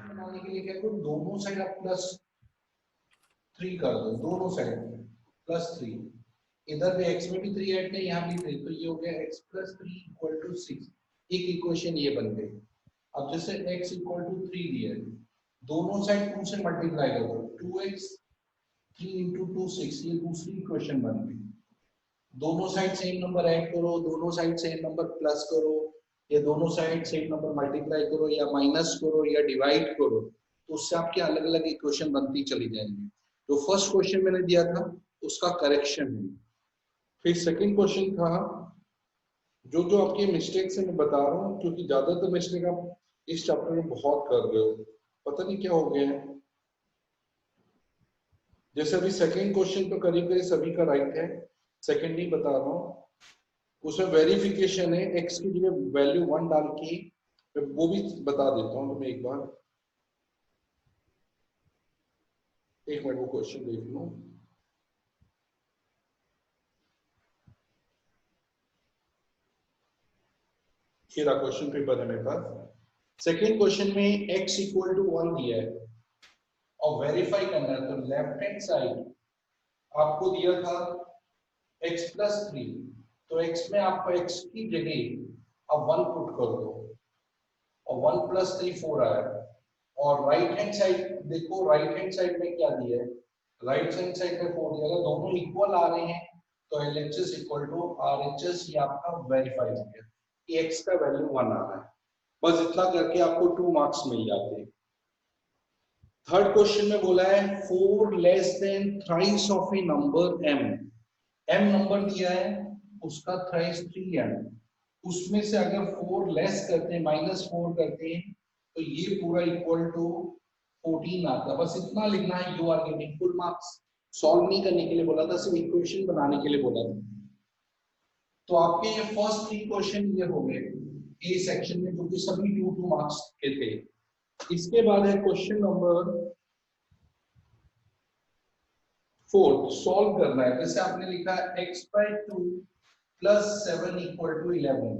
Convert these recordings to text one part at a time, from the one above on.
बनाने के लिए क्या करो, दोनों साइड आप +3 कर दो, दोनों साइड +3, इधर भी x में भी 3 ऐड किया, यहाँ भी 3, तो ये हो गया x + 3 = 6। एक इक्वेशन ये बन गई। अब जैसे x = 3 दिया है, दोनों साइड 2 से मल्टीप्लाई कर दो, 2x 3 × 2 6, ये दूसरी इक्वेशन बन गई। दोनों साइड सेम नंबर ऐड करो, दोनों साइड सेम नंबर प्लस करो, या दोनों साइड सेम नंबर मल्टीप्लाई करो, या माइनस करो, या डिवाइड करो, तो उससे आपके अलग अलग इक्वेशन बनती चली जाएंगी। जो फर्स्ट क्वेश्चन मैंने दिया था उसका करेक्शन है। फिर सेकंड क्वेश्चन था, जो जो आपके मिस्टेक्स है मैं बता रहा हूँ, क्योंकि ज्यादातर मिस्टेक आप इस चैप्टर में बहुत कर रहे हो, पता नहीं क्या हो गया है। जैसे अभी सेकंड क्वेश्चन तो करीब करीब सभी का राइट है, सेकंड नहीं बता रहा हूँ, उसमें वेरिफिकेशन है, x की जगह वैल्यू 1 डाल के, वो भी बता देता हूँ तुम्हें एक बार, एक मिनट वो क्वेश्चन देख लो। ये रहा क्वेश्चन पेपर है मेरे पास। सेकंड क्वेश्चन में x = 1 दिया है और वेरीफाई करना है, तो लेफ्ट हैंड साइड आपको दिया था x + 3, तो x में आपको x की जगह अब 1 पुट कर दो, और 1 + 3 4 आया। और राइट हैंड साइड देखो, राइट हैंड साइड में क्या दिया है, राइट हैंड साइड में 4 दिया, अगर दोनों इक्वल आ रहे हैं तो LHS = RHS, ये आपका वेरीफाई हो गया कि x का वैल्यू 1 आ रहा है। बस इतना करके आपको 2 मार्क्स मिल जाते हैं। थर्ड क्वेश्चन में बोला है 4 less than thrice of A number m, m number दिया है, उसका थ्राइस 3m, उसमें से अगर 4 लेस करते हैं, -4 करते हैं, तो ये पूरा इक्वल टू 14 आता है। बस इतना लिखना है, you are getting full marks. Solve नहीं करने के लिए बोला था, सिर्फ इक्वेशन बनाने के लिए बोला था। तो आपके ये फर्स्ट 3 क्वेश्चन ये हो गए ए सेक्शन में, जो कि सभी 2 मार्क्स के थे। इसके बाद है क्वेश्चन नंबर 4, सॉल्व करना है। जैसे आपने लिखा है x/2 + 7 = 11,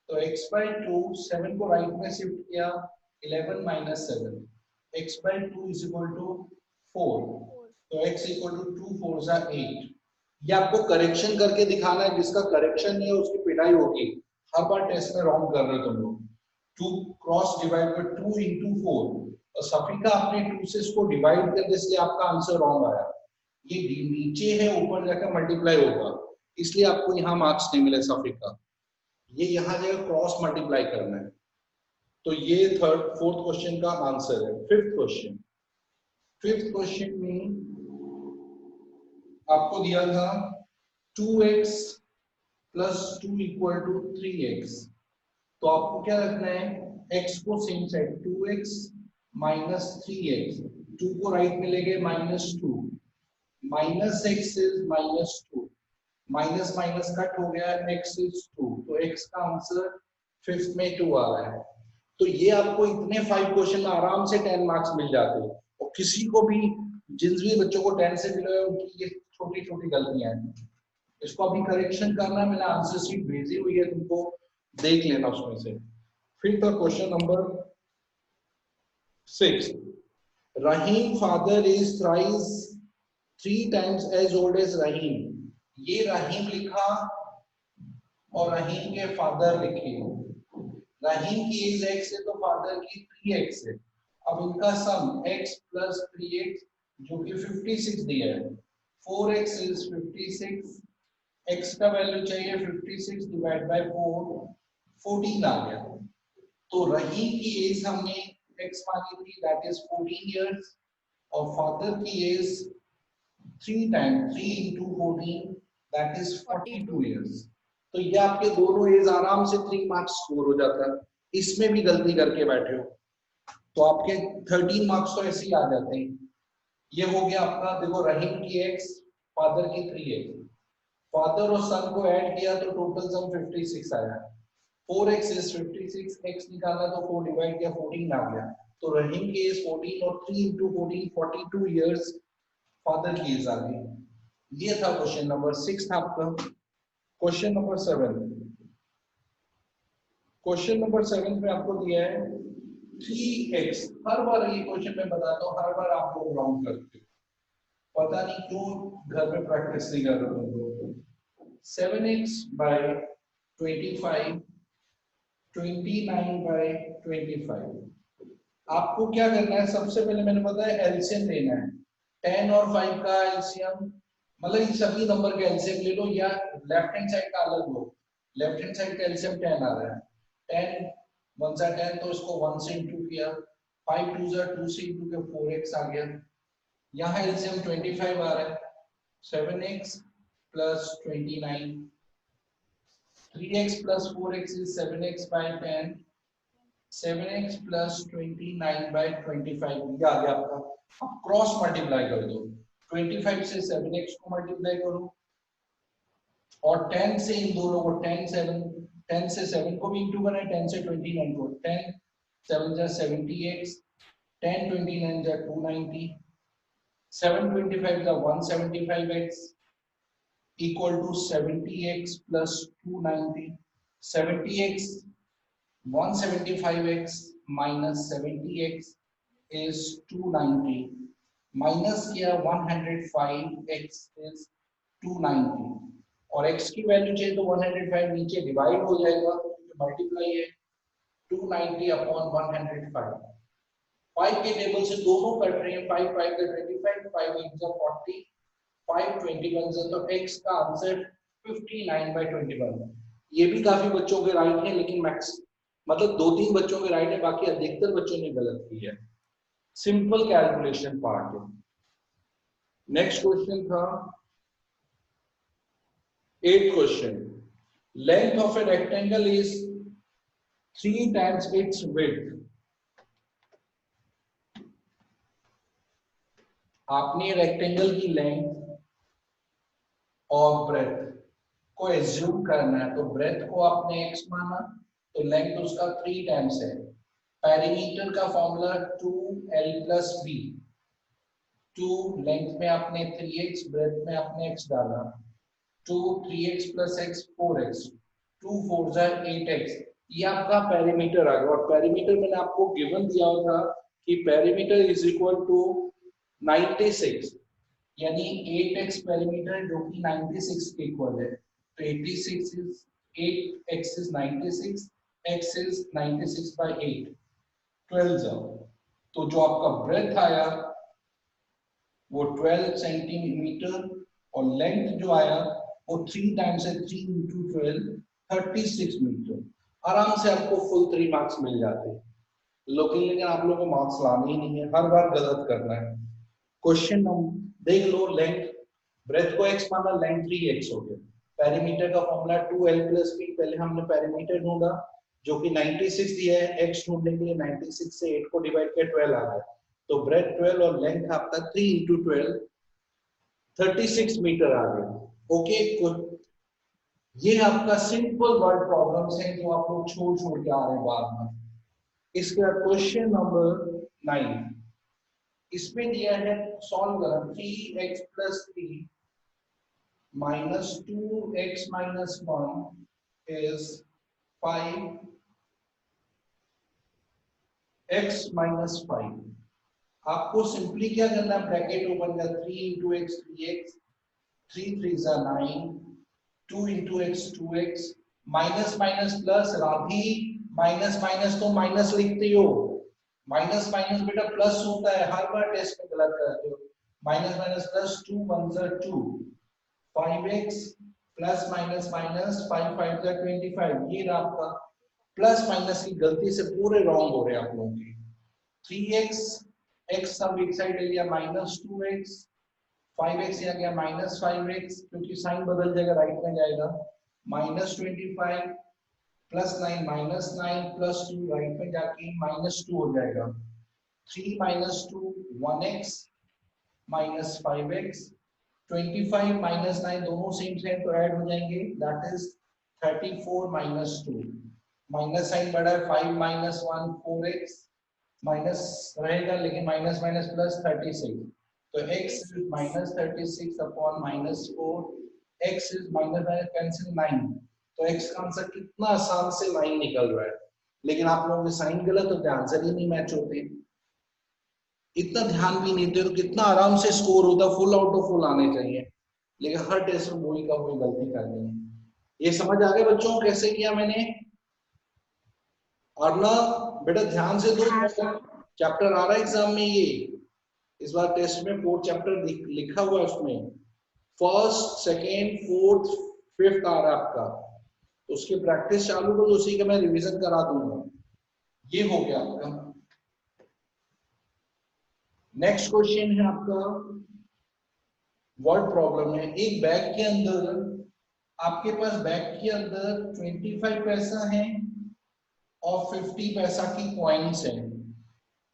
तो x/2, 7 को राइट में शिफ्ट किया, 11 - 7, x/2 = 4, तो x = 2 4 = 8। ये आपको करेक्शन करके दिखाना है, जिसका करेक्शन नहीं है उसकी पिटाई होगी। हर बार टेस्ट में रॉन्ग कर रहे हो तुम लोग। 2 क्रॉस डिवाइड बाय 2 × 4, और सफिका आपने 2 से इसको डिवाइड कर दिया, इसलिए आपका आंसर रॉन्ग आया। ये नीचे है, ऊपर जाकर मल्टीप्लाई होगा, इसलिए आपको यहाँ मार्क्स नहीं मिले सफिका। ये यहाँ जाकर क्रॉस मल्टीप्लाई करना है। तो ये फोर्थ क्वेश्चन का आंसर है। फिफ्थ क्वेश्चन में आपको दिया था 2x + 2 = 3x, तो आपको क्या रखना है, x को सेम साइड, 2x - 3x, 2 को राइट में ले गए -2, -x is -2, minus minus cut हो गया, x इज 2, तो x का आंसर फिफ्थ में 2 आ रहा है। तो ये आपको इतने 5 क्वेश्चन में आराम से 10 मार्क्स मिल जाते हैं। और किसी को भी, जिन भी बच्चों को 10 से मिले उनकी ये छोटी छोटी गलतियां हैं, इसको अभी करेक्शन करना है। मैंने आंसर शीट भेजी हुई है, तुमको देख लेना उसमें से। फिर तो question number 6, Rahim father is thrice 3 times as old as रहीम। ये रहीम लिखा और रहीम के फादर लिखे, रहीम की एज x है तो फादर की 3x है। अब इनका सम x + 3x, जो कि 56 दिया है, 4x इज 56, x का वैल्यू चाहिए 56 डिवाइड बाय 4, 14 आ गया। तो रहीम की एज हमने x मानी थी, दैट इज 14 इयर्स, और फादर की age 3 time 3 × 14, that is 42 years. तो ये आपके दोनों एज आराम से 3 मार्क्स स्कोर हो जाता है। इसमें भी गलती करके बैठे हो तो आपके 13 मार्क्स तो ऐसे ही आ जाते हैं। ये हो गया आपका, देखो रहीम की x, फादर की 3x, फादर और सन को ऐड किया तो टोटल सम 56 आया। 4x इज 56, x निकाला तो 4 डिवाइड किया 14 आ गया। तो रहीम की एज 14 और 3 × 14 42 इयर्स फादर की एज आ गई। ये था क्वेश्चन नंबर 6 आपका। क्वेश्चन नंबर 7, क्वेश्चन नंबर 7 में आपको दिया है 3x। हर बार ये क्वेश्चन मैं बताता हूँ, हर बार आप लोग रॉन्ग करते हो, पता नहीं क्यों घर में प्रैक्टिस नहीं कर रहे हो। 7x bye 25, 29 bye 25। आपको क्या करना है, सबसे पहले मैंने बताया एलसीएम लेना है। 10 और 5 का एलसीएम, मतलब इन सभी नंबर का एलसीएम ले लो, या लेफ्ट हैंड साइड का अलग लो। लेफ्ट हैंड साइड का एलसीएम 10 आ रहा है, 10 1 सा 10, तो इसको 1 से इंटू किया, 5 2 सा 2 से इंटू के 4x आ गया। यहाँ एलसीएम 25 आ रहा है, 7x plus 29, 3x plus 4x is 7x by 10, 7x plus 29 by 25, ये आ गया आपका। अब क्रॉस मल्टीप्लाई कर दो, 25 से 7x को मल्टीप्लाई करो, और 10 से इन दोनों को 10 से 7 को भी इंटू करना है, 10 से 29 को, 10 7 जा 70x, 10 29 जा 290, 7 25 जा 175x equal to 70x plus 290, 70x 175x minus 70x is 290, minus किया 105x is 290, और x की वैल्यू चाहिए तो 105 नीचे डिवाइड हो जाएगा, मल्टीप्लाई है 290 अपॉन 105। 5 के टेबल से दोनों कट रहे हैं, 5 5 का 25, 5 8 का 40, 5 21 से, तो x का आंसर 59 by 21। ये भी काफी बच्चों के राइट है, लेकिन मैक्स मतलब 2-3 बच्चों के राइट है, बाकी अधिकतर बच्चों ने गलत की है। सिंपल कैलकुलेशन पार्ट है। नेक्स्ट क्वेश्चन था 8th question, length of a rectangle is 3 times its width। आपने रेक्टेंगल की लेंथ और ब्रेथ को एज्यूम करना है, तो ब्रेथ को आपने x माना, तो लेंथ उसका 3 टाइम्स है। पेरीमीटर का formula 2l plus b, 2 length में आपने 3x, ब्रेथ में आपने x डाला, 2 3x plus x 4x, 2 4 जा 8x, ये आपका पेरीमीटर आ गया। और पेरीमीटर मैंने आपको गिवन दिया था कि पेरीमीटर इज इक्वल टू 96, यानी 8x पेरीमीटर जो कि 96 के इक्वल है, तो 86 is 8x is 96, x is 96 by 8, 12 जाओ, तो जो आपका ब्रेथ आया वो 12 सेंटीमीटर, और लेंथ जो आया वो 3 टाइम्स है, 3 इंटू 12 36 मीटर। आराम से आपको फुल 3 मार्क्स मिल जाते हैं, लेकिन आप लोगों को मार्क्स लाने ही नहीं है, हर बार गलत करना है। क्वेश्चन नंबर देख लो, लेंथ ब्रेथ को x माना, लेंथ 3x हो गया। पेरीमीटर का फॉर्मूला 2l plus b, पहले हमने पेरीमीटर ढूंढा जो कि 96 दिया है, x ढूंढने के लिए 96 से 8 को डिवाइड किया, 12 आ गया, तो ब्रेथ 12 और लेंथ आपका 3 into 12 36 मीटर आ गया। ओके, ये आपका सिंपल वर्ड प्रॉब्लम्स हैं जो आप लोग छोड़ छोड़ के आ रहे हैं बाद में। इसके बाद क्वेश्चन नंबर 9, इसमें दिया है सॉल्व करें, 3x plus 3 minus 2x minus 1 is 5x minus 5। आपको सिंपली क्या करना है, ब्रैकेट ओपन कर, 3 into x 3x, 3 3 जा 9, 2 into x 2x, minus minus plus, Radhi minus minus तो माइनस लिखते हो, माइनस माइनस बेटा प्लस होता है, हर बार टेस्ट में गलत करते हो। माइनस माइनस प्लस, 2 1 जा 2, 5x प्लस माइनस माइनस 5 5 जा 25, ये रहा आपका। प्लस माइनस की गलती से पूरे रॉन्ग हो रहे हैं आप लोगों के। 3x, x सब एक साइड ले लिया, माइनस 2x, 5x आ गया माइनस 5x, क्योंकि साइन बदल जाएगा, राइट में जाएगा, minus 25 plus 9 minus 9 plus 2, right में जाके माइनस 2 हो जाएगा। 3 minus 2 1x minus 5x, 25 minus 9 दोनों सेम सेम तो ऐड हो जाएंगे, that is 34 minus 2, minus sign बढ़ा है, 5 माइनस 1 4x, माइनस रहेगा लेकिन माइनस माइनस प्लस 36, तो x is minus 36 upon minus 4, x is minus minus cancel 9, तो x का आंसर कितना आसान से 9 निकल रहा है, लेकिन आप लोगों के साइन गलत होते हैं, आंसर ही नहीं मैच होते, इतना ध्यान भी नहीं देते तो कितना आराम से स्कोर होता, फुल आउट ऑफ फुल आने चाहिए, लेकिन हर टेस्ट में वही का वही गलती करनी है। ये समझ आ गया बच्चों कैसे किया मैंने? और ना बेटा ध्यान से दो, चैप्टर आ रहा है एग्जाम में, ये इस बार टेस्ट में 4 चैप्टर लिखा हुआ है, उसमें फर्स्ट सेकेंड फोर्थ फिफ्थ आ रहा है आपका, तो उसकी प्रैक्टिस चालू करो, उसी का मैं रिवीजन करा दूंगा। ये हो गया आपका। नेक्स्ट क्वेश्चन है आपका वर्ड प्रॉब्लम है। एक बैग के अंदर, आपके पास बैग के अंदर 25 पैसा है और 50 पैसा की कॉइन्स है।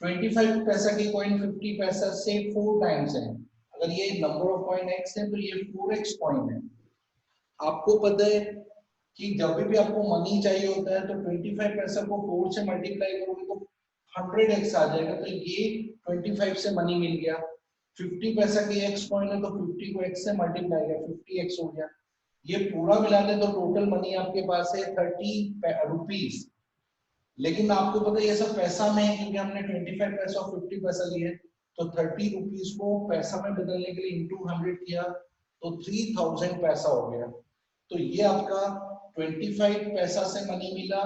25 पैसा की कॉइन 50 पैसा से 4 टाइम्स है। अगर ये नंबर ऑफ कॉइन x है तो ये 4x कॉइन है। आपको पता है कि जब भी आपको मनी चाहिए होता है तो 25 पैसा को 4 से मल्टीप्लाई करोगे तो 100x आ जाएगा, तो ये 25 से मनी मिल गया। 50 पैसा की x कॉइन है तो 50 को x से मल्टीप्लाई किया 50x हो गया। ये पूरा मिला दे तो टोटल मनी आपके पास है 30 रुपीज, लेकिन आपको पता है ये सब पैसा में है क्योंकि हमने 25 पैसा और 50 पैसा लिए, तो 30 रुपीज को पैसा में बदलने के लिए इंटू 100 किया तो 3000 पैसा हो गया। तो ये आपका 25 पैसा से मनी मिला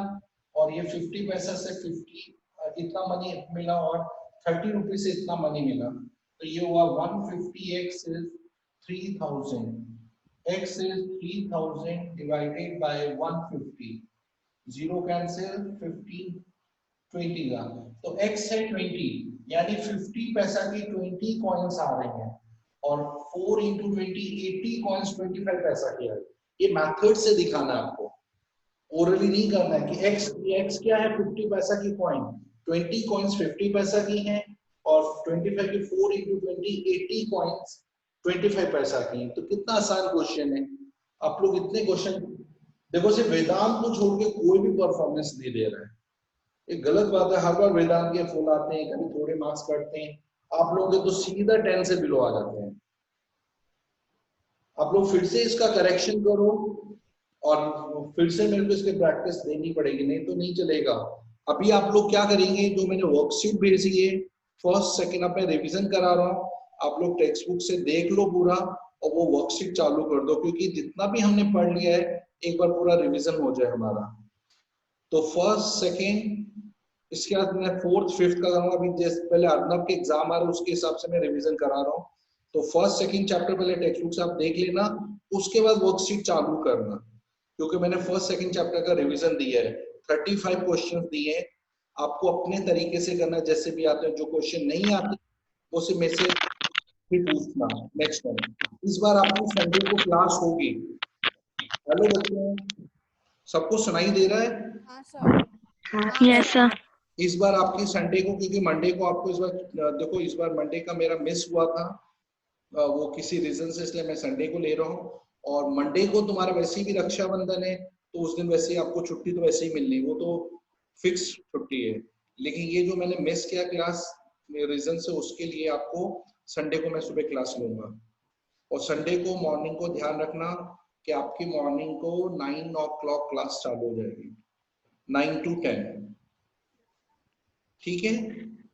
और ये 50 पैसा से 50 इतना मनी मिला और 30 रुपीज से इतना मनी मिला, तो ये हुआ 150x is 3000, x is 3000 divided by 150, zero cancel 15 20 का, तो x है 20, यानी 50 पैसा की 20 कॉइन्स आ रहे हैं और 4 इंटू 20 80 कॉइन्स 25 पैसा की है। ये मेथड से दिखाना है आपको, ओरली नहीं करना है कि x क्या है 50 पैसा की कॉइन, 20 कॉइन्स 50 पैसा की हैं और 25 की 4 इंटू 20 80 कॉइन्स 25 पैसा की हैं। तो कितना आसान क्वेश्चन है। आप लोग इतने क्वेश्चन देखो, सिर्फ वेदांत को छोड़ के कोई भी परफॉर्मेंस नहीं दे रहा है, ये गलत बात है। हर बार वेदांत के फुल आते हैं, कभी थोड़े मार्क्स कटते हैं, आप लोग तो सीधा 10 से बिलो आ जाते हैं। आप लोग फिर से इसका करेक्शन करो और फिर से मेरे को इसकी प्रैक्टिस देनी पड़ेगी, नहीं तो नहीं चलेगा। अभी आप लोग क्या करेंगे, जो मैंने वर्कशीट भेजी है फर्स्ट सेकंड अब मैं रिवीजन करा रहा हूँ, आप लोग टेक्स्ट बुक से देख लो पूरा और वो वर्कशीट चालू कर दो, क्योंकि जितना भी हमने पढ़ लिया है एक बार पूरा रिवीजन हो जाए हमारा। तो फर्स्ट सेकंड, इसके बाद मैं फोर्थ फिफ्थ का करूंगा। अभी जैसे पहले अर्नब के एग्जाम आ रहे हैं उसके हिसाब से मैं रिवीजन करा रहा हूँ। तो फर्स्ट सेकंड चैप्टर पहले टेक्स्ट बुक से आप देख लेना, उसके बाद वर्कशीट चालू करना, क्योंकि मैंने फर्स्ट सेकंड चैप्टर का रिवीजन दिया है। 35 क्वेश्चन दिए हैं, आपको अपने तरीके से करना, जैसे भी आते हैं। जो क्वेश्चन नहीं आते वो सिर्फ मेरे से भी पूछना नेक्स्ट टाइम। इस बार आपकी संडे को क्लास होगी। हेलो बच्चों, सबको सुनाई दे रहा है? हाँ सर। Yes sir. इस बार आपकी संडे को, क्योंकि मंडे को आपको इस बार देखो, इस बार मंडे का मेरा मिस हुआ था, वो किसी रीजन से, इसलिए मैं संडे को ले रहा हूँ। और मंडे को तुम्हारा वैसे भी रक्षाबंधन है, तो उस दिन वैसे ही आपको छुट्टी तो वैसे ही मिलनी, वो तो फिक्स छुट्टी है। लेकिन ये जो मैंने मिस किया क्लास रीजन से, उसके लिए आपको संडे को मैं सुबह क्लास लूंगा। और संडे को मॉर्निंग को ध्यान रखना कि आपकी मॉर्निंग को 9 o'clock क्लास चालू हो जाएगी, 9 to 10, ठीक है?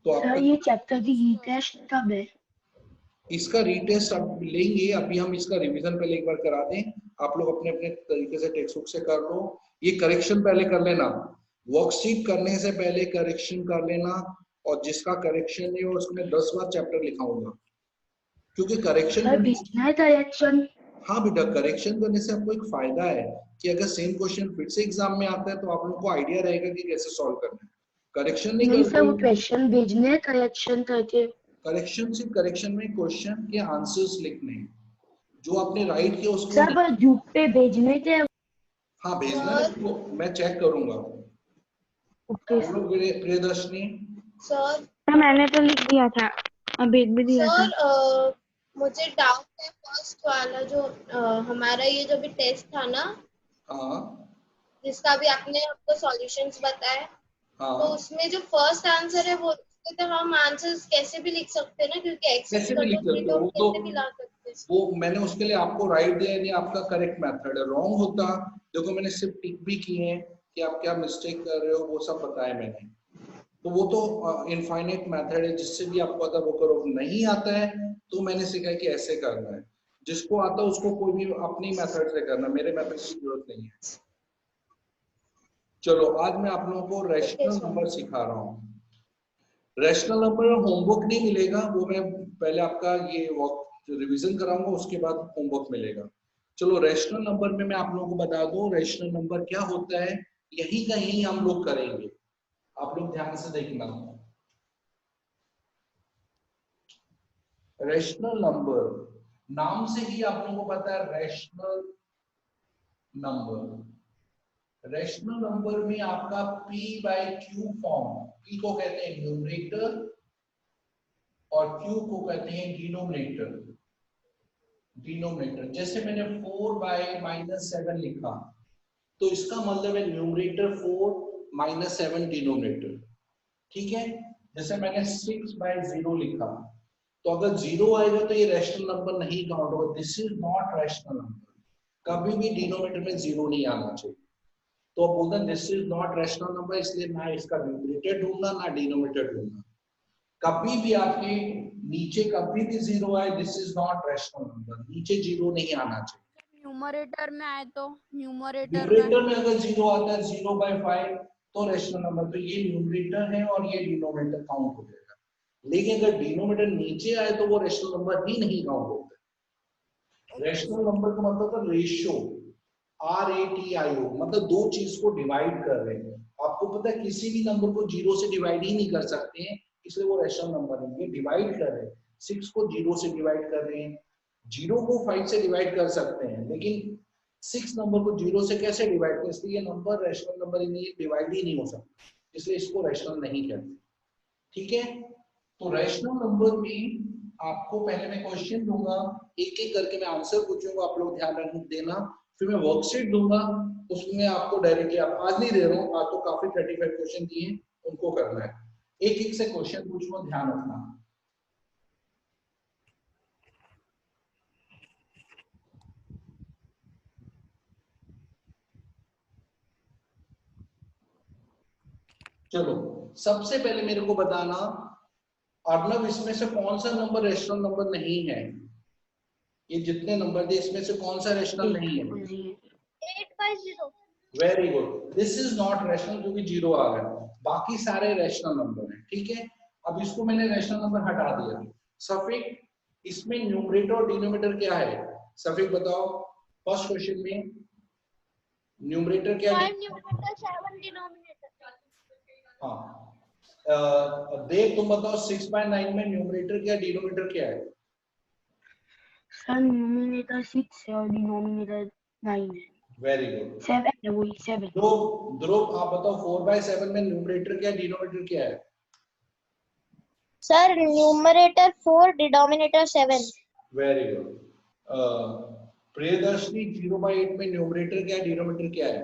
तो आपका ये चैप्टर की रीटेस्ट कब है? इसका रीटेस्ट अब लेंगे, अभी हम इसका रिवीजन पहले एक बार करा दें। आप लोग अपने अपने तरीके से टेक्स्ट बुक से कर लो, ये करेक्शन पहले कर लेना, वर्कशीट करने से पहले करेक्शन कर लेना। और जिसका करेक्शन नहीं हो उसको मैं 10 बार चैप्टर लिखाऊंगा, क्योंकि करेक्शन करेक्शन। हाँ बेटा, करेक्शन करने से आपको एक फायदा है कि अगर सेम क्वेश्चन फिर से एग्जाम में आता है तो आप लोगों को आइडिया रहेगा कि कैसे सॉल्व करना है। करेक्शन नहीं सर, वो करते, क्वेश्चन भेजने करेक्शन करके। करेक्शन सिर्फ करेक्शन में क्वेश्चन के आंसर्स लिखने हैं, जो आपने राइट किया उसको सर पर ग्रुप पे भेजने थे। हाँ भेजना है, वो मैं चेक करूंगा। ओके आप लोग प्रियदर्शनी सर मैंने तो लिख दिया था, अब भेज भी दिया था। सर मुझे डाउट है फर्स्ट वाला जो हमारा ये जो भी टेस्ट था ना, हाँ जिसका भी आपने हमको सॉल्यूशंस बताए, तो हाँ, उसमें जो फर्स्ट आंसर है वो उसके तो हम आंसर्स कैसे भी लिख सकते हैं ना, क्योंकि एक्स कैसे भी इक्वल लिख टू 3 सकते तो हो, हम वो कैसे भी तो ला सकते हैं। वो मैंने उसके लिए आपको राइट दिया, नहीं आपका करेक्ट मेथड है। रॉन्ग होता, देखो मैंने सिर्फ टिक भी किए हैं कि आप क्या मिस्टेक कर रहे हो, वो सब बताया मैंने। तो वो तो इनफाइनाइट मेथड है, जिससे भी आपको आता है वो करो। नहीं आता है तो मैंने सिखाया कि ऐसे करना है। जिसको आता है उसको कोई भी अपनी मेथड से करना, मेरे मेथड की जरूरत नहीं है। चलो आज मैं आप लोगों को रैशनल नंबर सिखा रहा हूँ। रैशनल नंबर होमवर्क नहीं मिलेगा, वो मैं पहले आपका ये रिवीजन कराऊंगा, उसके बाद होमवर्क मिलेगा। चलो रैशनल नंबर में मैं आप लोगों को बता दूं रैशनल नंबर क्या होता है, यही कहीं हम लोग करेंगे, आप लोग ध्यान से देखना। रैशनल नंबर नाम से ही आप लोगों को पता है, रैशनल नंबर। रैशनल नंबर में आपका p by q form, p को कहते हैं न्यूमरेटर और q को कहते हैं डिनोमिनेटर। डिनोमिनेटर जैसे मैंने 4 बाय -7 लिखा, तो इसका मतलब है न्यूमरेटर 4 -7 डिनोमिनेटर। ठीक है, जैसे मैंने 6 बाय 0 लिखा, तो अगर 0 आएगा तो ये रैशनल नंबर नहीं काउंट होगा, this is not rational number. कभी भी डिनोमिनेटर में 0 नहीं आना चाहिए। तो अब बोलते हैं this is not rational number, इसलिए ना इसका न्यूमरेटर ढूंढना ना डिनोमिनेटर ढूंढना। कभी भी आपके नीचे कभी भी 0 आए, this is not rational number, नीचे 0 नहीं आना चाहिए। न्यूमरेटर में आए तो न्यूमरेटर में अगर 0 आता है 0/5 तो रैशनल नंबर, तो ये न्यूमरेटर है और ये डिनोमिनेटर काउंट हो जाएगा। लेकिन अगर डिनोमिनेटर नीचे आए तो वो रैशनल नंबर ही नहीं काउंट होता। रैशनल नंबर का मतलब था रेशियो, RATIO, मतलब दो चीज को डिवाइड कर रहे हैं। आपको पता है किसी भी नंबर को 0 से डिवाइड ही नहीं कर सकते हैं, इसलिए वो रैशनल नंबर है। ये डिवाइड कर रहे हैं, 6 को 0 से डिवाइड कर रहे हैं, 0 को 5 से डिवाइड कर सकते हैं, लेकिन 6 नंबर को 0 से कैसे डिवाइड करें, इसलिए ये नंबर रैशनल नंबर ही नहीं, डिवाइड ही नहीं हो सकता, इसलिए इसको रैशनल नहीं कहते। ठीक है, तो रैशनल नंबर में आपको पहले मैं क्वेश्चन दूंगा, एक एक करके मैं आंसर पूछूंगा, आप लोग ध्यान रख देना। फिर मैं वर्कशीट दूंगा, उसमें आपको डायरेक्टली, आप आज नहीं दे रहा हूँ, आज तो काफी 35 क्वेश्चन दिए, उनको करना है। एक एक से क्वेश्चन पूछूंगा, ध्यान रखना। चलो सबसे पहले मेरे को बताना, अर्नब इसमें से कौन सा नंबर रैशनल नंबर नहीं है? ये जितने नंबर थे इसमें से कौन सा रैशनल नहीं है? 8/0। Very good, this is not rational क्योंकि 0 आ रहा है, बाकी सारे रैशनल नंबर हैं। ठीक है, अब इसको मैंने रैशनल नंबर हटा दिया। सफिक, इसमें न्यूमरेटर और डिनोमिनेटर क्या है? सफिक बताओ, फर्स्ट क्वेश्चन में न्यूमरेटर क्या है? 5 न्यूमरेटर 7 डिनोमिनेटर। हाँ, देव तुम बताओ 6/9 में न्यूमरेटर क्या डिनोमिनेटर क्या है? सर न्यूमरेटर 6 है और डिनोमिनेटर 9 है। वेरी गुड, 7 है, वही 7। ध्रुव आप बताओ 4/7 में न्यूमरेटर क्या डिनोमिनेटर क्या है? Sir numerator 4 denominator 7। Very good. Priyadarshini 0/8 में न्यूमरेटर क्या डिनोमिनेटर क्या है?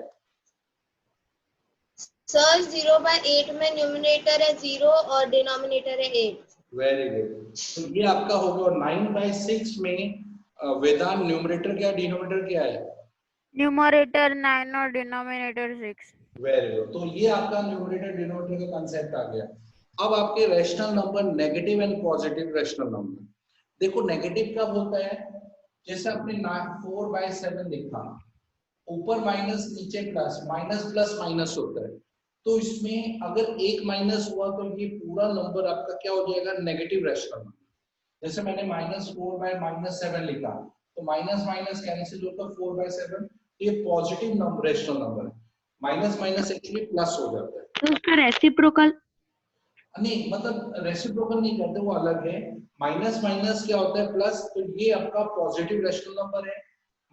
सर 0/8 में न्यूमरेटर है 0 और डिनोमिनेटर है 8। वेरी गुड, तो ये आपका होगा। 9/6 में वेदांत न्यूमरेटर क्या डिनोमिनेटर क्या है? न्यूमरेटर 9 और डिनोमिनेटर 6। वेरी गुड, तो ये आपका न्यूमरेटर डिनोमिनेटर का कांसेप्ट आ गया। अब आपके rational number negative and positive rational number. देखो नेगेटिव कब होता है, जैसे आपने 4/7 लिखा, ऊपर माइनस नीचे प्लस, माइनस प्लस माइनस होता है, तो इसमें अगर एक माइनस हुआ तो ये पूरा नंबर आपका क्या हो जाएगा? Negative rational number. जैसे मैंने -4/-7 लिखा, तो माइनस माइनस कैंसिल होकर 4/7, ये पॉजिटिव नंबर रैशनल नंबर है। माइनस माइनस एक्चुअली प्लस हो जाता है। तो उसका रेसिप्रोकल नहीं, मतलब रेसिप्रोकल नहीं करते, वो अलग है। माइनस माइनस क्या होता है? प्लस, तो ये आपका पॉजिटिव रैशनल नंबर है।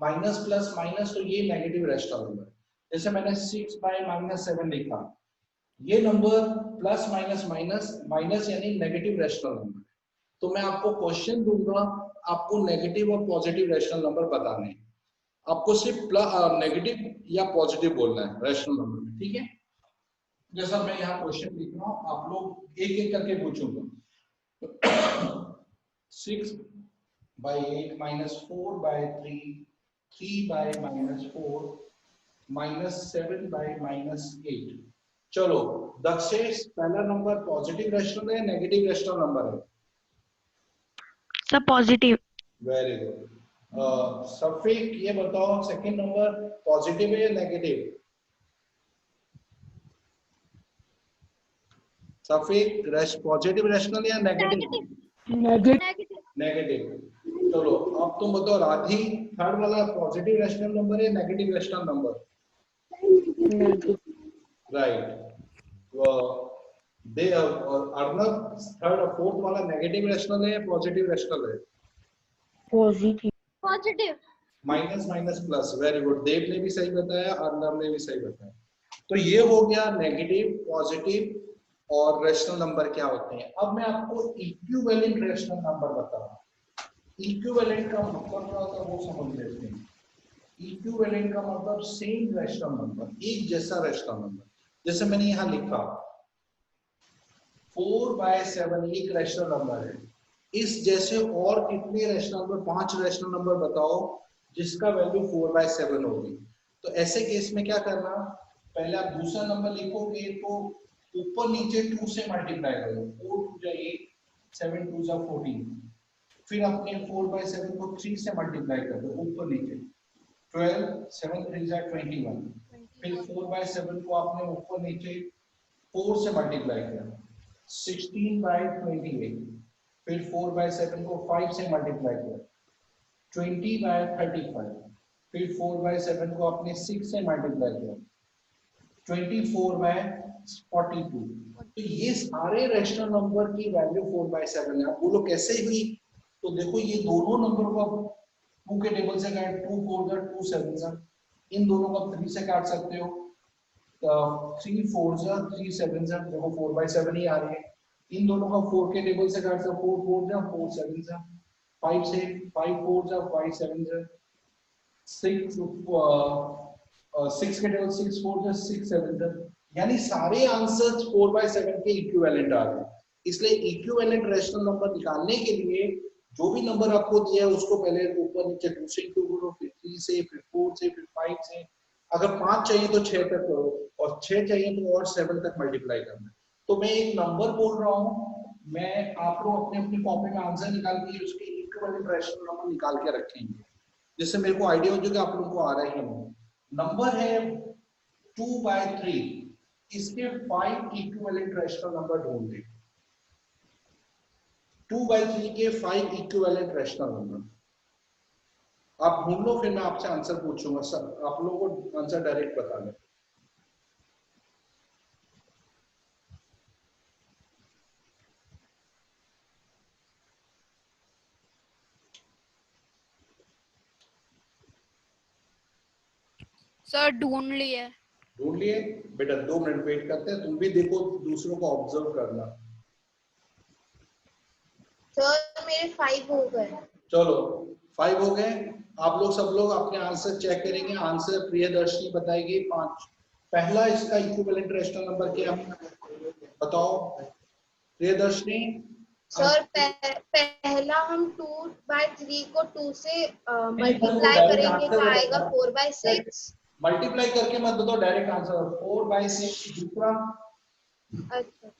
माइनस प्लस माइनस, तो ये नेगेटिव रैशनल नंबर। जैसे मैंने 6/-7 लिखा, ये number plus minus minus, minus यानी नेगेटिव रैशनल नंबर। तो मैं आपको क्वेश्चन दूंगा, आपको नेगेटिव और पॉजिटिव रैशनल नंबर बताने हैं। आपको सिर्फ नेगेटिव या पॉजिटिव बोलना है रैशनल नंबर में। ठीक है, जैसा मैं यहाँ क्वेश्चन लिख रहा हूँ, आप लोग एक एक करके पूछूंगा। 6 by 8 minus 4 by 3, 3 by minus 4 minus 7 by minus 8। चलो दक्षेश, पहला नंबर पॉजिटिव रेशनल है नेगेटिव रेशनल नंबर है? Sir positive. Very good. Safiq ये बताओ सेकंड नंबर पॉजिटिव है या नेगेटिव? सफीक पॉजिटिव रेशनल या नेगेटिव? नेगेटिव। नेगेटिव। चलो अब तुम बताओ राधी, थर्ड वाला पॉजिटिव रेशनल नंबर है नेगेटिव रेशनल नंबर? राइट। दे अर्नब, थर्ड और फोर्थ वाला नेगेटिव रेशनल है पॉजिटिव रेशनल है? Positive. Positive. Minus minus plus. Very good, Dev ने भी सही बताया, अर्नब ने भी सही बताया। तो ये हो गया नेगेटिव, पॉजिटिव और रेशनल नंबर क्या होते हैं। अब मैं आपको इक्विवेलेंट रेशनल नंबर बताऊंगा। इक्विवेलेंट का मतलब क्या होता है वो समझ लेते हैं। इक्विवेलेंट का मतलब सेम रेशनल नंबर, एक जैसा रेशनल नंबर। जैसे मैंने यहाँ लिखा 4/7 एक रेशनल नंबर है। इस जैसे और कितने रेशनल नंबर, 5 रेशनल नंबर बताओ जिसका वैल्यू 4/7 होगी। तो ऐसे केस में क्या करना, पहले आप दूसरा नंबर लिखोगे तो ऊपर नीचे 2 से मल्टीप्लाई करो। 4 2 8, 7 2 14। फिर अपने 4/7 को 3 से मल्टीप्लाई कर दो ऊपर नीचे, 12, 7 3 21। फिर 4/7 को आपने ऊपर नीचे 4 से मल्टीप्लाई किया, 16/28। फिर 4/7 को 5 से मल्टीप्लाई किया, 20/35। फिर 4/7 को आपने 6 से मल्टीप्लाई किया, 24/42। तो ये सारे रेशनल नंबर की वैल्यू 4/7 है। आप बोलो कैसे हुई, तो देखो ये दोनों नंबर को आप 2 के टेबल से काट, 2 4 2 7, इन दोनों को 3 से काट सकते हो। 3 4 3 7, देखो 4/7 ही आ रही है। इन दोनों का 4 के टेबल से काट सकते, 4 4 4 7, 5 से 5 4 5 7, 6 के टेबल 6 4 6 7। यानी सारे आंसर्स 4/7 के इक्विवेलेंट आ गए। इसलिए इक्विवेलेंट रेशनल नंबर निकालने के लिए जो भी नंबर आपको दिया है उसको पहले ऊपर नीचे 2 से इंटू करो, फिर 3 से, फिर 4 से, फिर 5 से। अगर 5 चाहिए तो 6 तक करो, और 6 चाहिए तो और 7 तक मल्टीप्लाई करना। तो मैं एक नंबर बोल रहा हूँ, मैं आप लोग अपने अपनी कॉपी में आंसर निकाल के उसके इक्विवेलेंट रेशनल नंबर निकाल के रखेंगे, जिससे मेरे को आइडिया हो जाएगा आप लोगों को आ रहा है। नंबर है 2/3, इसके 5 इक्विवेलेंट रेशनल नंबर ढूंढ लें। 2/3 के 5 इक्विवेलेंट रेशनल नंबर आप ढूंढ लो, फिर मैं आपसे आंसर पूछूंगा। सर आप लोगों को आंसर डायरेक्ट बता दें। सर ढूंढ लिए। ढूंढ लिए? बेटा 2 मिनट वेट करते हैं, तुम भी देखो, दूसरों को ऑब्जर्व करना। सर मेरे 5 हो गए। चलो 5 हो गए। आप लोग सब लोग अपने आंसर चेक करेंगे। आंसर प्रियदर्शनी बताएगी 5। पहला इसका इक्विवेलेंट रेशनल नंबर क्या है बताओ प्रियदर्शनी। सर पहला हम 2/3 को 2 से मल्टीप्लाई करेंगे तो आएगा 4/6। मल्टीप्लाई करके मत बताओ, डायरेक्ट आंसर 4/6। दूसरा अच्छा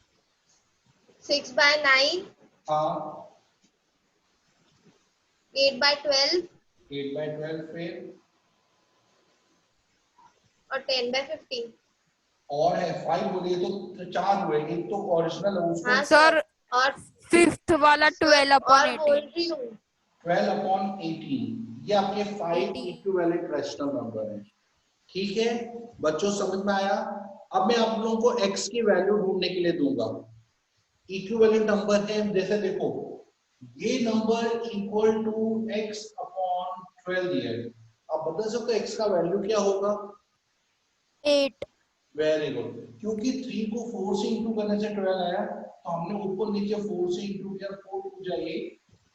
6/9। हाँ 8/12 8/12। फिर और 10/15। और है 5 बोलिए तो 4 हुए, एक तो ओरिजिनल है उसको। हाँ सर और फिफ्थ वाला 12/18। बोल रही हूँ 12/18। ये आपके 5 इक्विवेलेंट रेशनल नंबर है। ठीक है बच्चों, समझ में आया? अब मैं आप लोगों को x की वैल्यू ढूंढने के लिए दूंगा। इक्विवेलेंट नंबर है, जैसे देखो ये नंबर इक्वल टू x/12 दिया है। आप बता सकते हो x का वैल्यू क्या होगा? 8। Very good. क्योंकि 3 को 4 से इंटू करने से 12 आया, तो हमने ऊपर नीचे 4 से इंटू किया, 4 2 जाए,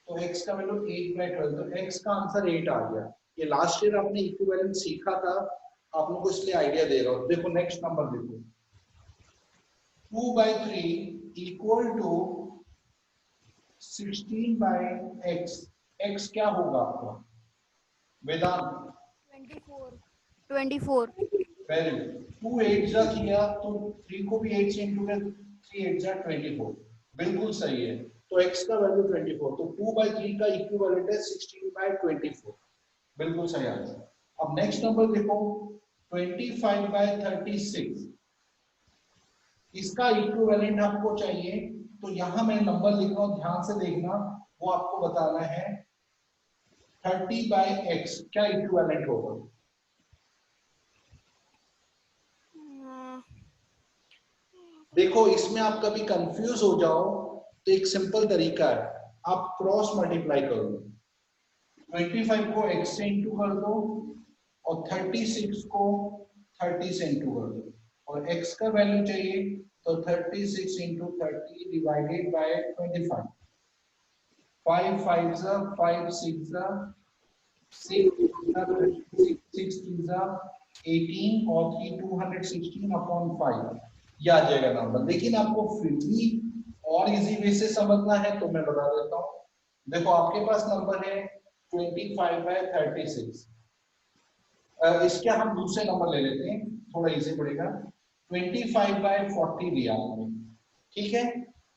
तो x का वैल्यू 8/12। तो x का आंसर 8 आ गया। ये लास्ट ईयर आपने इक्विवेलेंट सीखा था, आप लोगों को इसलिए आइडिया दे रहा हूं। देखो नेक्स्ट नंबर देखो, 2/3 इक्वल टू 16/x। x क्या होगा आपका वेदांत? 24 वेरी गुड। 2 8 जा किया तो 3 को भी 8 से इंटू कर, 3 8 जा 24, बिल्कुल सही है। तो x का वैल्यू 24, तो 2/3 का इक्विवेलेंट है 16/24, बिल्कुल सही आंसर। अब नेक्स्ट नंबर देखो 25/36, इसका इक्विवेलेंट आपको चाहिए, तो यहां मैं नंबर लिख रहा हूं, ध्यान से देखना, वो आपको बताना है 30/x क्या इक्विवेलेंट होगा। देखो इसमें आप कभी कंफ्यूज हो जाओ तो एक सिंपल तरीका है, आप क्रॉस मल्टीप्लाई करो, 25 को x से इंटू कर दो और 36 को 30 से इंटू कर दो, और x का वैल्यू चाहिए तो 36 इंटू 30 डिवाइडेड बाय 25, 5 5 जा 5 6 जा 6 3 जा 18 और 3 216/5, ये आ जाएगा नंबर। लेकिन आपको फिर भी और इजी वे से समझना है तो मैं बता देता हूँ। देखो आपके पास नंबर है 25/36, इसके हम दूसरे नंबर ले लेते हैं, थोड़ा इजी पड़ेगा। 25/40 दिया आपने, ठीक है।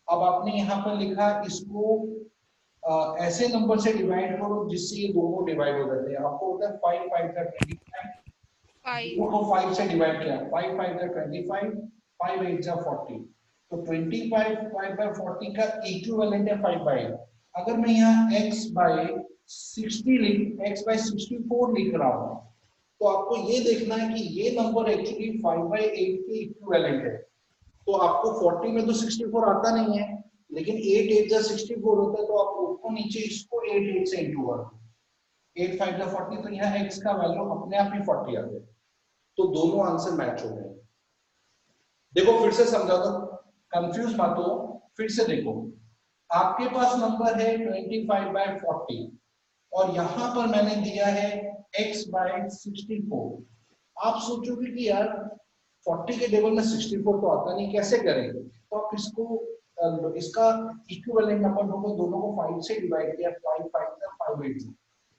अब आपने यहाँ पर लिखा, इसको ऐसे नंबर से डिवाइड करो जिससे ये दोनों डिवाइड हो जाते हैं। आपको होता है 5 5 का 25, 5 को 5 से डिवाइड किया, 5 5 का 25, 5 8 जा 40, तो 25 5/40 का इक्विवेलेंट है 5/8। अगर मैं यहाँ x/64 लिख रहा हूँ, तो आपको ये देखना है कि ये नंबर एक्चुअली 5/8 के इक्विवेलेंट है। तो आपको 40 में तो 64 आता नहीं है, लेकिन 8 8 जा 64 होता है, तो आप ऊपर नीचे इसको 8 8 से इंटू कर दो, 8 5 जा 40, तो यहाँ x का वैल्यू अपने आप ही 40 आ गया। तो दोनों आंसर मैच हो गए। देखो फिर से समझा दो, कंफ्यूज मत हो, फिर से देखो, आपके पास नंबर है 25/40 और यहां पर मैंने दिया है x/64। आप सोचोगे कि यार 40 के टेबल में 64 तो आता नहीं, कैसे करेंगे? तो आप इसको इसका इक्विवेलेंट नंबर दोनों को 5 से डिवाइड किया, 5 5 जा 5 8 जा,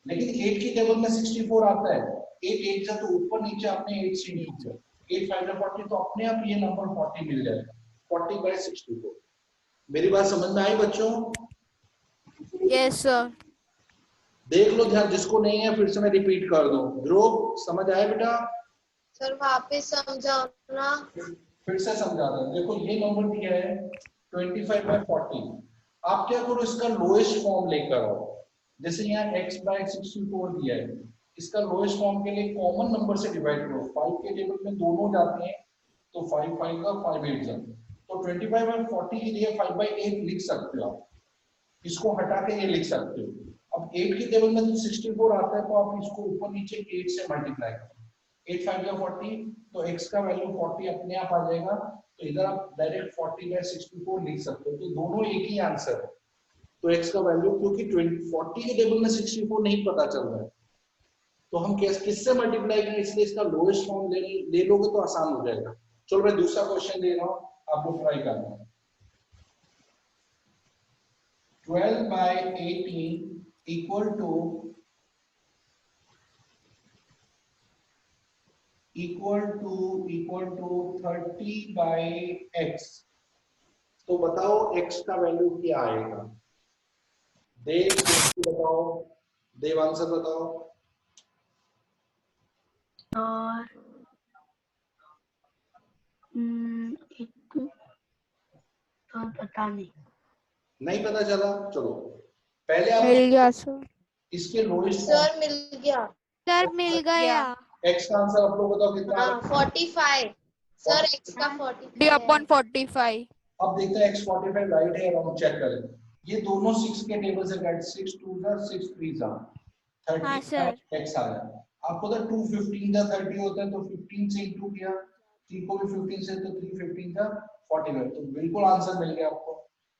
लेकिन 8 के टेबल में 64 आता है, 8 8 जा तो ऊपर नीचे आपने 8 से इंटू किया, 8 5 जा 40, तो अपने आप ये नंबर 40 मिल जाएगा, 40/64। मेरी बात समझ में आई बच्चों? Yes sir. देख लो ध्यान, जिसको नहीं है फिर से मैं रिपीट कर दूं। ध्रुव समझ आया बेटा? सर वापस समझाना। फिर से समझा रहा हूं। देखो ये नंबर दिया है 25/40, आप क्या करो, इसका लोएस्ट फॉर्म लेकर आओ। जैसे यहाँ x/64 दिया है, इसका लोएस्ट फॉर्म के लिए कॉमन नंबर से डिवाइड करो, 5 के टेबल में दोनों जाते हैं, तो 5 5 का 5 8 जा, तो 25/40 के लिए 5/8 लिख सकते हो आप, इसको हटा के ये लिख सकते हो। अब 8 के टेबल में तो 64 आता है, तो आप इसको ऊपर नीचे 8 से मल्टीप्लाई करो, 8 5 जा 40, तो x का वैल्यू 40 अपने आप आ जाएगा, तो इधर आप डायरेक्ट 40/64 लिख सकते हो, तो दोनों एक ही आंसर है। तो x का वैल्यू, क्योंकि 40 के टेबल में 64 नहीं पता चल रहा है, तो हम किससे मल्टीप्लाई करें, इसलिए इसका लोएस्ट फॉर्म ले लोगे तो आसान हो जाएगा। चलो मैं दूसरा क्वेश्चन दे रहा हूं, आप लोग ट्राई करना। 12/18 इक्वल टू 30/x, तो बताओ x का वैल्यू क्या आएगा? देव बताओ, देव आंसर बताओ। और एक तो पता नहीं पता चला? चलो पहले आप मिल गया सर। इसके लोएस्ट सर मिल गया। सर मिल गया। x का आंसर आप लोग बताओ कितना हाँ आएगा? 45। सर x का d 45 upon है। 45। अब देखते हैं x 45 राइट है, हम चेक करें। ये दोनों 6 के टेबल से कट, 6 2 जा 6 3 जा 30, हाँ सर। x आ गया। आपको तो 2 15 जा 30 होता है, तो 15 से इंटू किया, 3 को भी 15 से, तो 3 15 जा 45, तो बिल्कुल आंसर मिल गया आपको।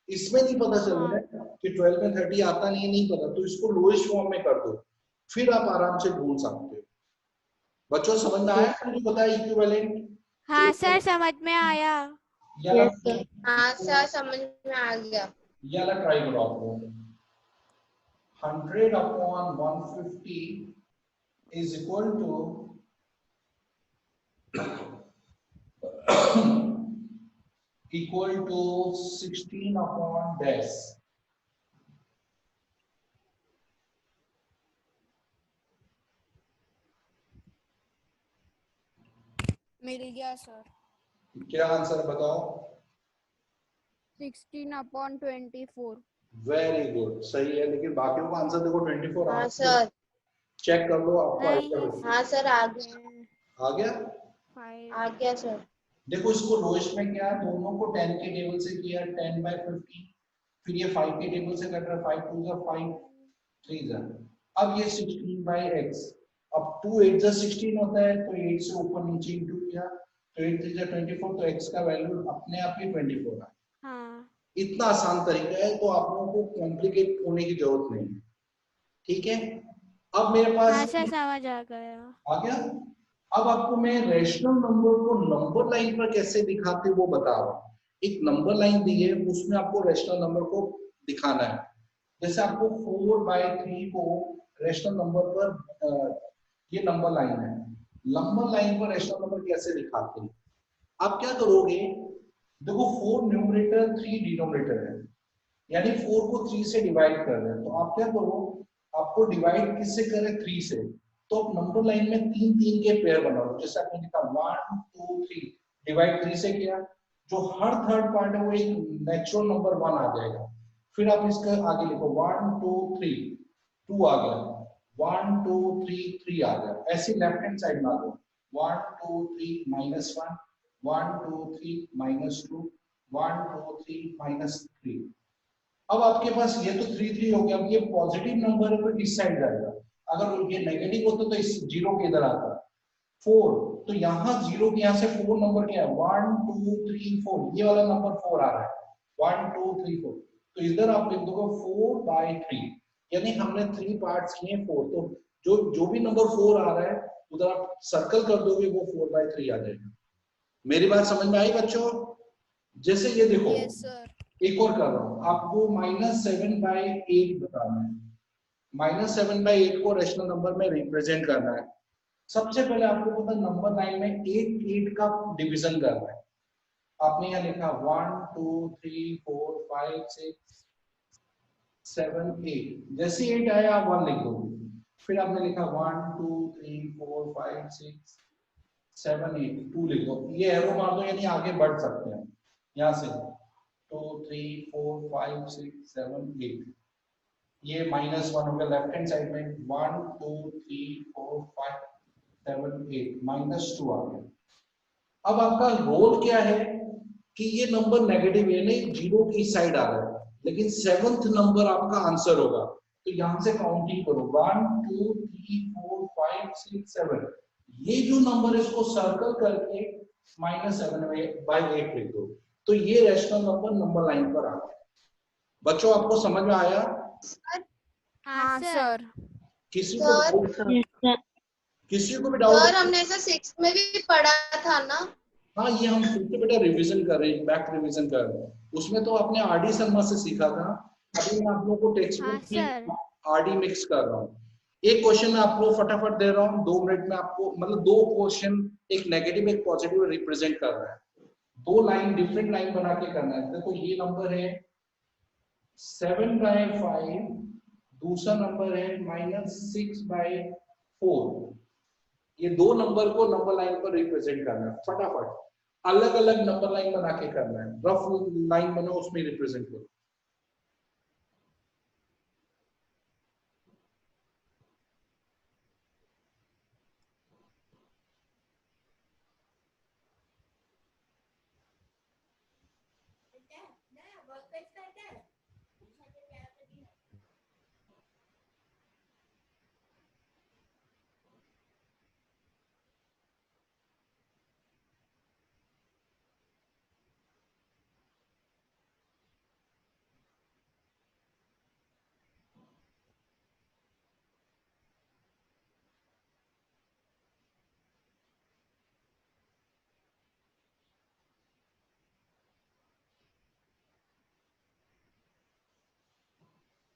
इसमें नहीं पता चल रहा है कि 12 में 30 आता नहीं पता, तो इसको लोएस्ट फॉर्म में कर दो, फिर आप आराम से ढूंढ सकते हो। बच्चों समझ में आया मुझे बताया इक्विवेलेंट? हाँ सर समझ में आया। हाँ सर समझ में आ गया। ये वाला ट्राई करो आप लोग। 100 upon 150 is equal to equal to 16 upon dash. मिल गया सर। क्या आंसर बताओ? 16/24। वेरी गुड, सही है। लेकिन बाकियों का आंसर देखो 24 हाँ आ सर। चेक कर लो, आपको नहीं आइडिया मिल हाँ सर आ गया। आ गया। 5। आ गया सर। देखो इसको लोएस्ट में क्या है, दोनों को 10 के टेबल से किया, 10/50, फिर ये 5 के टेबल से कट रहा है, 5 2 जा 5 3 जा। अब ये 16/x, अब 2 8 जा 16 होता है, तो 8 से ऊपर नीचे इंटू किया, तो 8 3 जा 24, तो x का वैल्यू अपने आप ही 24 है। हाँ इतना आसान तरीका है, तो आप लोगों को कॉम्प्लिकेट होने की जरूरत नहीं है। ठीक है, अब मेरे हाँ पास सर समझ आ गया। आ गया। अब आपको मैं रेशनल नंबर को नंबर लाइन पर कैसे दिखाते वो बता रहा हूँ। एक नंबर लाइन दी है, उसमें आपको रेशनल नंबर को दिखाना है। जैसे आपको 4/3 को रेशनल नंबर पर ये नंबर लाइन है, नंबर लाइन पर रेशनल नंबर कैसे दिखाते हैं? आप क्या करोगे, देखो 4 न्यूमरेटर 3 डिनोमिनेटर है, यानी 4 को 3 से डिवाइड कर रहे हैं, तो आप क्या करो, आपको डिवाइड किससे करें? 3 से। तो आप नंबर लाइन में 3 3 के पेयर बनाओ, जैसे आपने लिखा 1 2 3, डिवाइड 3 से किया, जो हर थर्ड पार्ट है वो एक नेचुरल नंबर 1 आ जाएगा। फिर आप इसका आगे लिखो 1 2 3, 2 आ गया, 1 2 3 3 आ गया। ऐसे लेफ्ट हैंड साइड में आ दो 1 2 3 -1, 1 2 3 -2, 1 2 3 -3। अब आपके पास ये तो 3 3 हो गया। अब ये पॉजिटिव नंबर है तो इस साइड जाएगा, अगर ये नेगेटिव होता तो इस जीरो के इधर आता। 4, तो यहाँ जीरो के यहाँ से 4 नंबर क्या है? 1 2 3 4, ये वाला नंबर 4 आ रहा है, 1 2 3 4, तो इधर आप लिख दोगे 4/3, यानी हमने 3 पार्ट्स किए 4, तो जो जो भी नंबर 4 आ रहा है उधर आप सर्कल कर दोगे, वो 4/3 आ जाएगा। मेरी बात समझ में आई बच्चों? जैसे ये देखो, यस सर। एक और कर रहा हूं, आपको -7/8 बताना है। -7/8 को रेशनल नंबर में रिप्रेजेंट करना है। सबसे पहले आपको पता नंबर लाइन में 8 8 का डिवीजन करना है। आपने यहाँ लिखा 1 2 3 4 5 6 7 8, जैसे 8 आया आप 1 लिख दोगे। फिर आपने लिखा 1 2 3 4 5 6 7 8, 2 लिख दो, ये एरो मार दो, यानी आगे बढ़ सकते हैं यहाँ से 2 3 4 5 6 7 8। ये -1 हो गया लेफ्ट हैंड साइड में, 1 2 3 4 5 7 8, -2 आ गया। अब आपका रोल क्या है कि ये नंबर नेगेटिव है, नहीं जीरो की साइड आ रहा है, लेकिन 7th नंबर आपका आंसर होगा। तो यहां से काउंटिंग करो 1 2 3 4 5 6 7, ये जो नंबर है इसको सर्कल करके -7/8 लिख दो, तो ये रेशनल नंबर नंबर लाइन पर आ गया। बच्चों आपको समझ में आया? हाँ सर। किसी को सर डाउट? Yes, sir. किसी को भी डाउट सर है? हमने ऐसा 6 में भी पढ़ा था ना। हाँ, ये हम फिर से बेटा रिवीजन कर रहे हैं, बैक रिवीजन कर रहे हैं। उसमें तो आपने आरडी शर्मा से सीखा था, अभी मैं आप लोगों को टेक्स्ट हाँ बुक सर। में आरडी मिक्स कर रहा हूँ। एक क्वेश्चन मैं आप लोग फटाफट दे रहा हूँ, 2 मिनट में आपको, मतलब 2 क्वेश्चन, एक नेगेटिव एक पॉजिटिव रिप्रेजेंट कर रहा है। 2 लाइन डिफरेंट लाइन बना के करना है। देखो ये नंबर है 7/5, दूसरा नंबर है -6/4। ये 2 नंबर को नंबर लाइन पर रिप्रेजेंट करना है। फटाफट अलग अलग नंबर लाइन बना के करना है, रफ लाइन बनाओ, उसमें रिप्रेजेंट करो।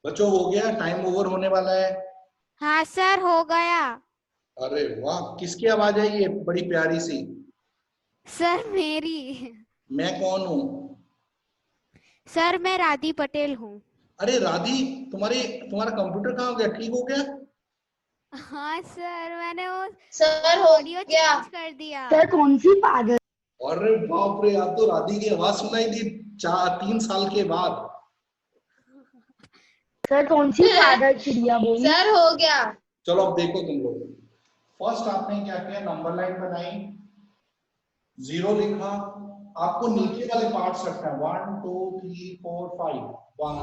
बच्चों हो गया, टाइम ओवर होने वाला है। हाँ सर हो गया। अरे वाह, किसकी आवाज है ये बड़ी प्यारी सी? सर मेरी। मैं कौन हूँ? सर मैं राधी पटेल हूँ। अरे राधी, तुम्हारा कंप्यूटर कहाँ हो गया, ठीक हो गया? हाँ सर मैंने वो सर हो ऑडियो गया। चेंज कर दिया। सर कौन सी पागल? अरे बाप रे, अब तो राधी की आवाज सुनाई दी 3 साल के बाद। सर कौन सी पागल चिड़िया बोली? सर हो गया। चलो अब देखो तुम लोग, फर्स्ट आपने क्या किया, नंबर लाइन बनाई, 0 लिखा, आपको नीचे वाले पार्ट्स रखना है 1 2 3 4 5 1